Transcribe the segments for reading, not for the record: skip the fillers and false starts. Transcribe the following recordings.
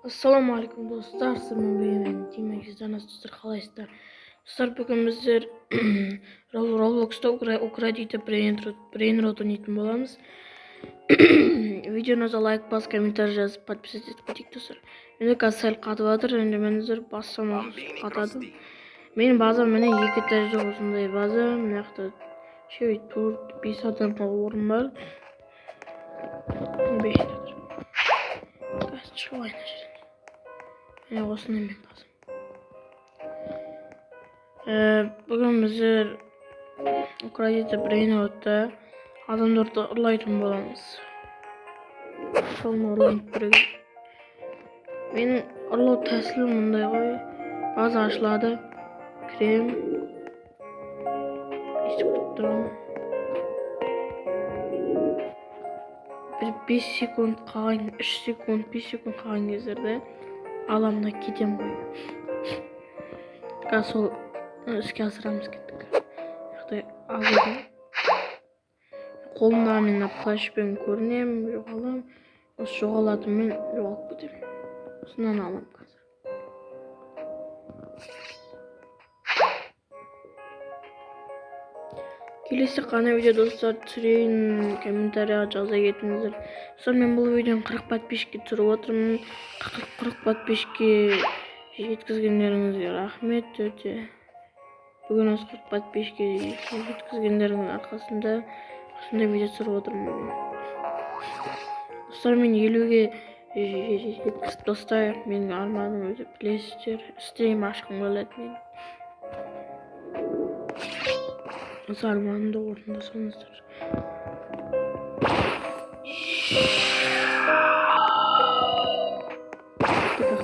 Assalamualaikum dostlar, sizlerle ben Demek izlediğinizdir halayızlar. Dostlar bugün bizler Roblox'ta Ukrayna Brain Rot oynayıp bolamız. Videonuza like bas, komentar жазып, подписывайтесь etmedik dostlar. Meni kasal qatvadır, endi men sizlar bassam qatadım. Menin bazam meni 2 daraja uzunday bazam, mıyaqda şey 4-5 adamga o'rin bor. 5 daraja. Chiqib o'ynaymiz. Meni osuna men bazam. Bugün bizler Ukrayna Brain Rot'ta adamlardı urlaytın bolamız. Sonra urlayıp birege. Menin urlaw təsirim bunday qoy. Bazı açladı. Krem. İçip tuturam. Bir 5 sekund qalgan, 3 sekund, 5 sekund qalgan кездерде alamda кетем qoy. Gasol іске асырамыз кеттік. Яқты алып қолымда мен флешпен көрінем, жоғалам. Осы жоғалады мен жоғалып кетем. Осынан алам қазір. Келесі қана видео достар түсірейін, комментарияға жаза кетіңіздер. Достар мен бұл видеоны 40 подписчикке түсіріп отырмын. 40 подписчикке жеткізгендеріңізге рахмет өте. Bugün öz 40 подписчикке жеткізгендеріңіздің арқасында осындай видео түсіріп отырмын. Достар мен 50-ге жеткізіп достайық. Менің арманым өзі білесіздер. Істейім ашқым келеді мен. Осы арманымды орындасаңыздар.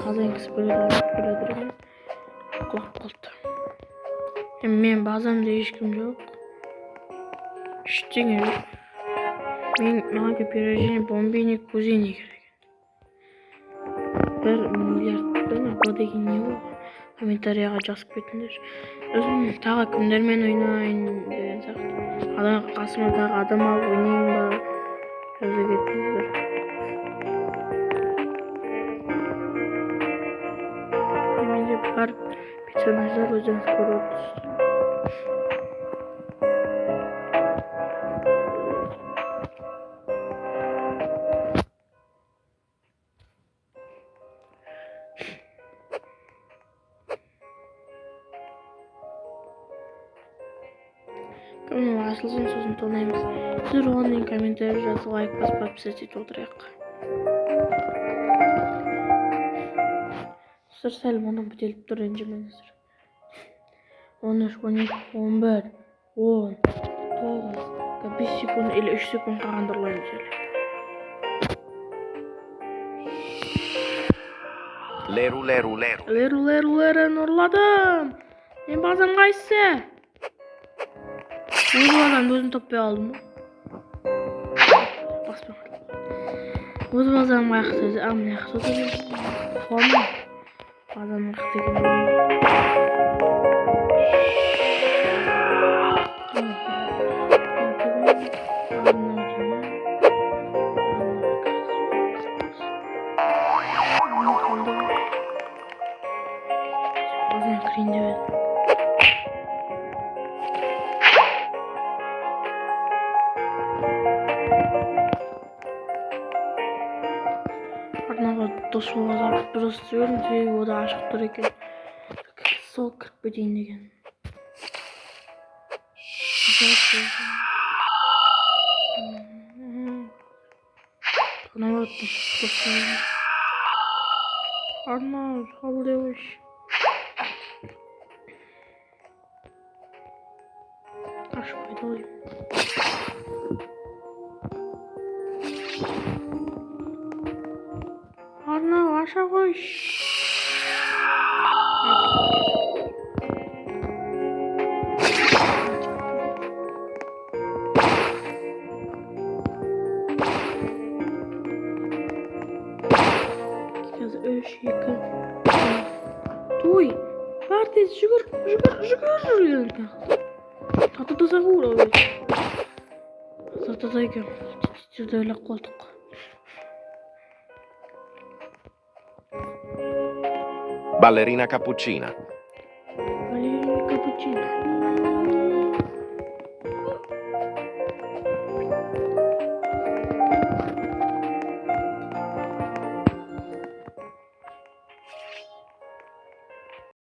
Қазан кісі біледірген құлап қалды. Мен базамда ешкім жоқ. Ештеңе жоқ. Маған опережение бомбини кузини керек. 1 миллиардтан бұл деген не ол? Комментарияға жазып кетіңдер. Өзім тағы кімдермен ойнайын деген сияқты. Қасыма тағы адам алып ойнайын ба? Жаза кетіңдер. Менде бар персонаждар өзіңіз көріп отырсыз. Kanal açılsın sosun tonayımız. Siz onun komentarı жазып, лайк басып, подписывайтесь етіп отырайық. Сыр сәл мұны бітеліп тұр ренжімеңіздер. 13, 12, 11, 10, 9, 5 секунд или 3 секунд қалғанда ұрлаймыз әлі. Леру, ұрладым. Мен базам қайсы? Bu adamda özüm topaya aldım mı? Basma. Bu adam ayakta, ama ayakta da forma. Adam ayakta gibi. Bazen cringe ver. Arnağa dosluğa zarf biraz diyorum ki o da aşık dururken sol 40 böceğin degen. Arnağa dosluğa Arnağa havlıyor. Aşk payda olayım. Arnav aşağı koş. Biraz yakın. Duy. Bartez şükür. Tatlı sahur abi. Tatlı yiyeceğim. Şurada öyle koltuk. Ballerina cappuccina.